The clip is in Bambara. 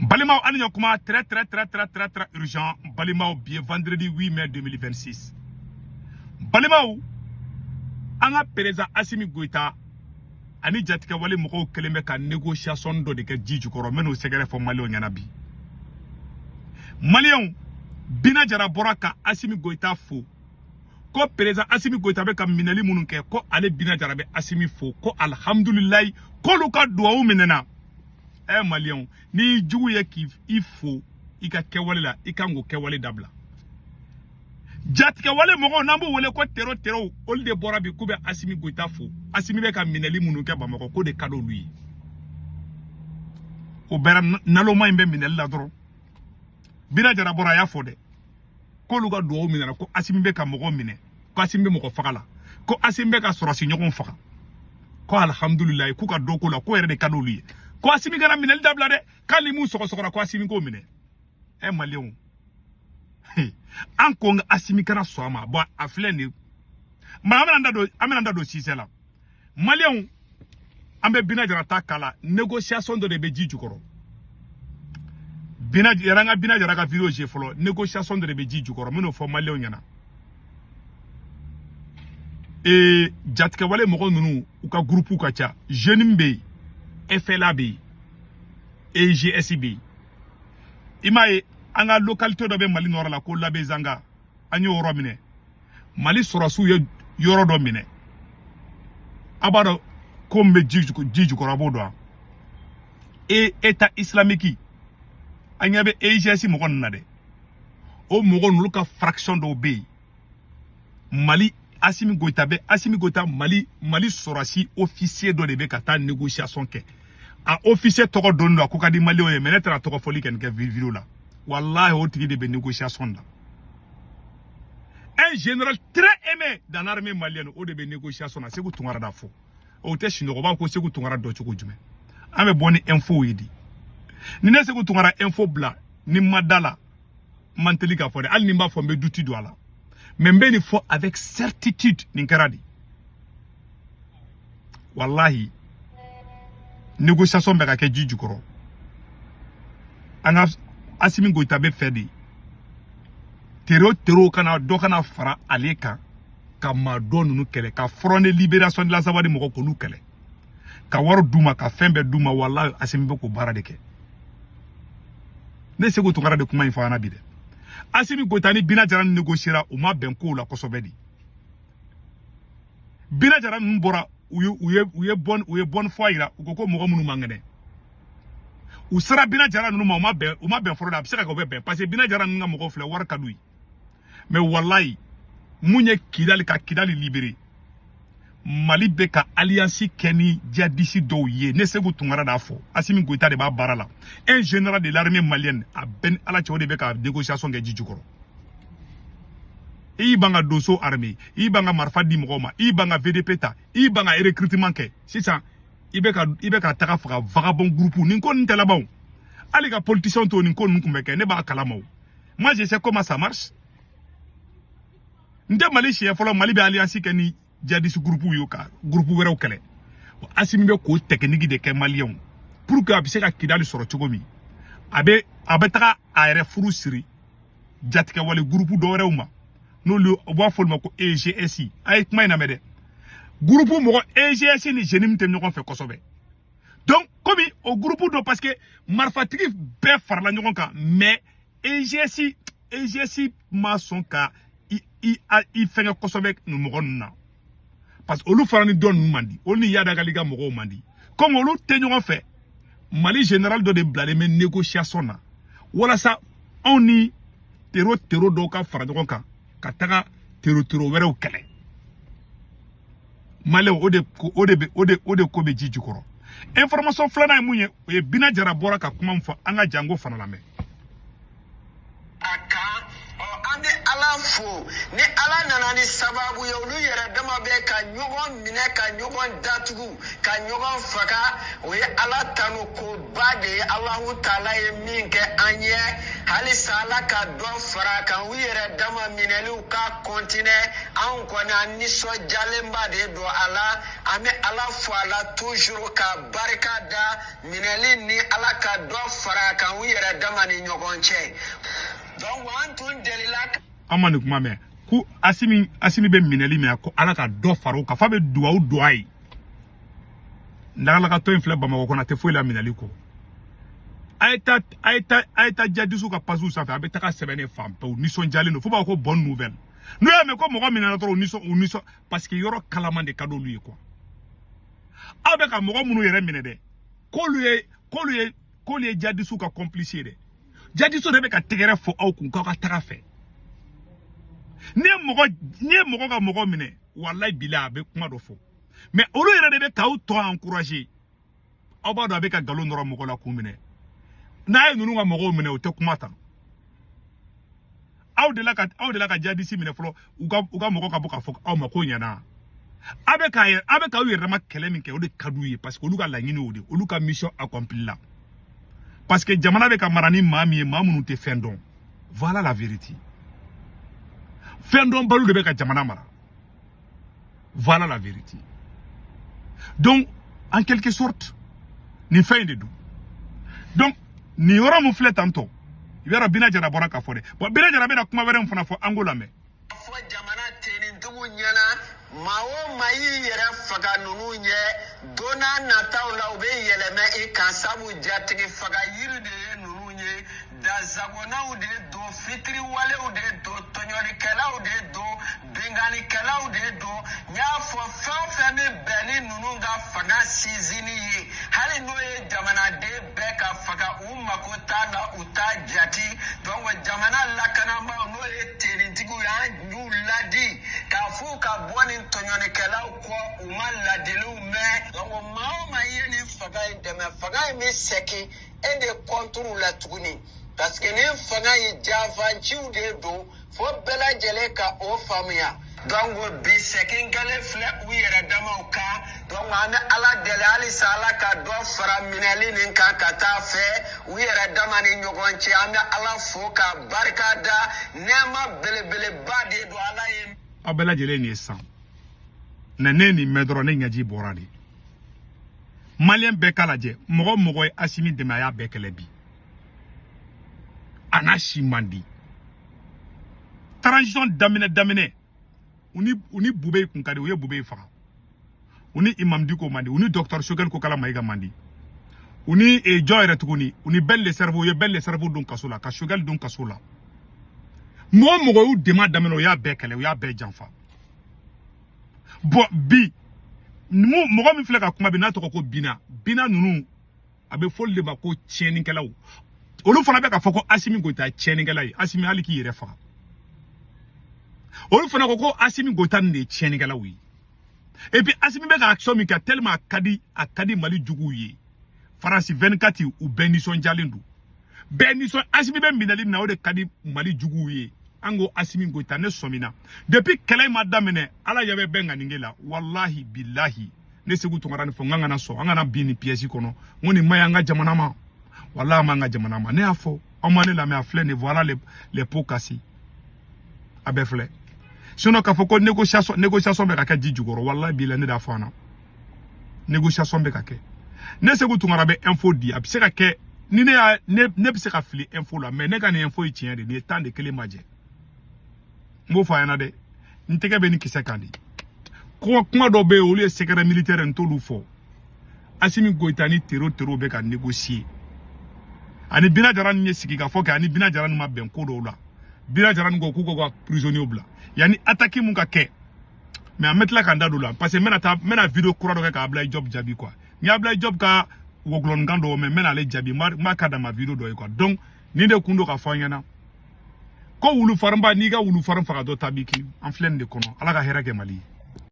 Balimao Alignokuma, très urgent. Balimao, bien vendredi 8 mai 2026. Balimao, Anga Pereza Assimi Goïta, Ani Jatika Wale Moko Kelemeka négociation de que Djijukoro, men au secret for Malion Yanabi. Malion, Bina Jaraboraka Assimi Goïta fou. Ko Pereza Assimi Goïta beka mineli mununke, ko ale Bina Jarabe Assimi fou, ko alhamdulillah, ko luka douaou menena. Eh Malion, ni jouye ki il faut, ika kewale la, ika ngo kewale dabla. Jatika wale moko nambu wale ko tero ol de borabi kube Assimi Goïta fou. Assimi beka mineli mununke ba moko ko de cadeau lui. O bera naloma imbe mineli la dro. Bina jara bora ya fode. Ko luga douaou minena ko Assimi beka moko mine. Ko Assimi moko fakala. Ko Assimi beka sorasi nyokon faka. Ko alhamdulillah ku ka doko la ko ere de cadeau lui. Ko Assimi gana minel dabla de kali mu soko ko Assimi ko mine e Malion an ko nga Assimi kana soama bo afle ni ma amena do sisela Malion ambe Bina Jara ta kala négociation de be Djijukoro Bina Jara ka video je folo négociation de be Djijukoro meno fo Malion yana e jatka wale mo nunu uka groupe ka cha jeune mbe FLAB et GSIB. Imae anga localité de Mali Nord la ko labe zanga anyo romine. Mali sorasu yoro domine. Abado kombe jiju ko rabodo. Et état islamique anyabe GSI mo kon nade. O mo kon luka fraction do be. Mali Assimi Goïta Mali sorasi officier do debe kata négociation ke. A officier toko dondo ko di Mali o menetra toko foli ken ke vidéo la. Wallahi o tigi debe négociation da. Un général très aimé dans l'armée malienne o debe négociation na segu tungara da fo. O te shinoko ba ko segu tungara do choko jume. Ame boni info yidi. Ni ne segu tungara info bla ni madala manteli ka fo de al ni mba fo mbe duti do ala. Mais il faut avec certitude n'inkaradi. Wallahi, négociation beka ke Djijukoro. Anga Assimi Goïta be fedi. Tero kana do kana fara aleka ka madon nu kele ka front de libération de la Zawadi moko ko nu kele. Ka waro duma ka fembe duma wallahi Assimi be ko bara de ke. Ne sego to ngara de kuma info na bide. Assimi Goïta ni Bina Jara négociera ou ma benko la kosobedi. Bina Jara mbora uye bonne foi ira ukoko mogo munu mangene. U sera Bina Jara numa uma ben foro da bisaka ko ben parce que Bina Jara nga mogo fle war kadui. Mais wallahi munye kidali libéré. Mali beka alliance keni djihadisi do ye ne segu tungara da fo Assimi Goïta de ba barala un général de l'armée malienne a ben ala chode beka négociation ke Djijukoro i banga dosso armée i banga marfa di mokoma i banga VDP ta i banga recrutement ke c'est ça i beka taka faka vagabond groupe ni ko ntela baw ali ka politicien to ni ko nkumbeke ne ba kalamaw moi je sais comment ça marche nde Mali chien folo Mali be alliance keni jadi su groupe yoka groupe wéro kele Assimi be ko technique de ke Malien pour que abise ka kidali soro chogomi abe taka aere furu siri jatika wale groupe do rewma no le wa folma ko GSI ay kuma ina mede groupe mo GSI ni jenim tem ñokon fe kosobe donc comme au groupe do parce que marfatigi be farla ñokon ka mais GSI ma son ka i fenga kosobe no mo na parce que olu farani don mandi oni yada galiga mogo mandi comme olu teño fait Mali général de blâmer mais négociation na wala sa on ni tero do ka fara do ka taga tero wéro kele Mali ode ko be Djijukoro information flana munye e Bina Jara bora ka kuma mfa anga jango fana la me Fo ni ala nana ni sababu ye olu yɛrɛ dama bɛ ka ɲɔgɔn minɛ ka ɲɔgɔn datugu ka ɲɔgɔn faga o ye ala tanu ko ba de ye Allahu taala ye min kɛ an ye halisa ala ka dɔ fara kan u yɛrɛ dama minɛliw ka kɔntinɛ anw kɔni an nisɔndiyalenba de don a la an bɛ ala fo a la toujours ka barika da minɛli ni ala ka dɔ fara kan u yɛrɛ yɛrɛ dama ni ɲɔgɔn cɛ donc an tun delila amani kuma mɛ ku asimi be minɛli min ko ala ka dɔ faro ka fa be duwawu duwa ye ndagalaka to in filɛ Bamakɔ kɔnɔ a tɛ foyi la minɛli kɔ a ye ta jadisu ka pasu sanfɛ a bɛ taga sɛbɛn fan pewu nisɔndiyalen don fo b'a ko bonne nouvelle n'u y'a mɛn ko mɔgɔ minɛna dɔrɔn u nisɔn parce que yɔrɔ kalaman de ka d'olu ye quoi aw bɛ ka mɔgɔ minnu yɛrɛ minɛ dɛ k'olu ye jadisu ka complice ye dɛ jadisu de bɛ ka tɛgɛrɛ fɔ aw kun k'aw ka taga fɛ n'i ye mɔgɔ ka mɔgɔ minɛ wallahi bila a bɛ kuma dɔ fɔ mais olu yɛrɛ de bɛ k'aw tɔ encourager aw b'a dɔn a bɛ ka nkalon nɔrɔ mɔgɔ la k'u minɛ n'a ye ninnu ka mɔgɔw minɛ u tɛ kuma tan aw de la ka jadisi minɛ fɔlɔ u ka mɔgɔ ka bɔ ka fɔ aw ma ko ɲɛna a bɛ k'aw yɛrɛ dama kɛlɛ min kɛ o de ka d'u ye parce que olu ka laɲini o de olu ka mission accomplie la parce que jamana bɛ ka mara ni maa min ye maa minnu tɛ fɛn dɔn voilà la vérité fɛn dɔn balo de bɛ ka jamana mara voilà la vérité donc en quelque sorte nin fɛn in de don donc nin yɔrɔ mun filɛ tantɔ i b'a dɔn Bina Jara bɔra ka fɔ dɛ bon Bina Jara bɛna kuma wɛrɛ min fana fɔ an k'o lamɛn fɔ jamana tenitigiw ɲɛna maa o maa y'i yɛrɛ faga ninnu ɲɛ don n'a nataw la u bɛ yɛlɛmɛ i kan sabu jatigi faga yiri de ye ninnu ye dazagonaw de don fitiriwalew de don tɔɲɔlikɛlaw de don benganikɛlaw de don n y'a fɔ fɛn o fɛn bɛ bɛn ni ninnu ka fanga sinsinni ye hali n'o ye jamanaden bɛɛ ka faga u mako t'a la u t'a jati donc jamana lakanabaaw n'o ye tenitigiw ye an y'u ladi k'a fɔ ka bɔ ni tɔɲɔlikɛlaw kɔ u ma ladiliw mɛn donc maa o maa ye nin fanga in dɛmɛ fanga in bɛ segin e de kɔnturu la tuguni parce que ni fanga ye janfanciw de don fo bɛɛ lajɛlen ka o faamuya donc bi segin kɛlen filɛ u yɛrɛ damaw kan donc an bɛ ala deli halisa ala ka dɔ fara minɛli nin kan ka taa fɛ u yɛrɛ dama ni ɲɔgɔn cɛ an bɛ ala fo ka barika da nɛɛma belebeleba de don ala ye. aw bɛɛ lajɛlen ye san na ne nin mɛn dɔrɔn ne ɲɛji bɔra de maliyɛn bɛɛ k'a lajɛ mɔgɔ mɔgɔ ye Asimi dɛmɛ a y'a bɛɛ kɛlɛ bi a n'a si man di transition daminɛ u ni Bube kun ka di u ye Bube faga u ni Imam Diko man di u ni docteur Choguel Kokala Mayiga man di u ni jɔn yɛrɛ tuguni u ni Belle le cerveau u ye Belle le cerveau don kaso la ka Choguel don kaso la mɔgɔ mɔgɔ y'u dɛmɛ daminɛ u y'a bɛɛ kɛlɛ u y'a bɛɛ janfa bon bi mɔgɔ min filɛ ka kuma bi n'a tɔgɔ ko Bina ninnu a bɛ fɔli de ma ko tiɲɛnikɛlaw olu fana bɛ ka fɔ ko Asimi Goita ye tiɲɛnikɛla ye Asimi hali k'i yɛrɛ faga olu fana ko Asimi Goita nin de ye tiɲɛnikɛlaw ye et puis Asimi bɛ ka action min kɛ tellement a ka di Mali juguw ye France 24 u bɛɛ nisɔndiyalen don Asimi bɛ minɛli min na o de ka di Mali juguw ye an ko Asimi Goita ne sɔmina depuis kɛlɛ in ma daminɛ ala ɲɛ bɛ bɛɛ ŋaninge la wallahi billahi ne Segu Tunkara ni fɔ n kana sɔn an kana bin ni pièce kɔnɔ n ko nin maɲi an ka jamana ma wallahi ma an ka jamana ma ne y'a fɔ aw ma ne lamɛn a filɛ nin voilà les pots cassés a bɛɛ filɛ sinon k'a fɔ ko négociation bɛ ka kɛ ji jukɔrɔ wallahi billahi ne y'a fɔ an na négociation bɛ ka kɛ ne Segu Tunkara bɛ info di a bɛ se ka kɛ ni ne bɛ se ka fili info la mais ne ka nin info ye tiɲɛ de nin ye temps de kelen ma jɛ n b'o fɔ a ɲɛna dɛ n tɛgɛ bɛ ni kisɛ kan de kuma dɔ bɛ yen olu ye secret militaire n t'olu fɔ Asimi Goita ni tero bɛ ka négocier ani Bina Jara ni ye sigi ka fɔ kɛ ani Bina Jara ni ma bɛn ko dɔw la Bina Jara ni ko k'u ka prisonniers bila yanni attaque mun ka kɛ mais an bɛ tila k'an da don la parce que n bɛna vidéo kura dɔ kɛ ka Ablaye Diop jaabi quoi n ye Ablaye Diop ka wɔgulɔnkan dɔw mɛn n bɛna ale jaabi n m'a ka da ma vidéo dɔ ye quoi donc nin de kun do ka fɔ an ɲɛna ko wulufarinba n'i ka wulufarin faga dɔ ta b'i kin an filɛ nin de kɔnɔ ala ka hɛrɛ kɛ Mali ye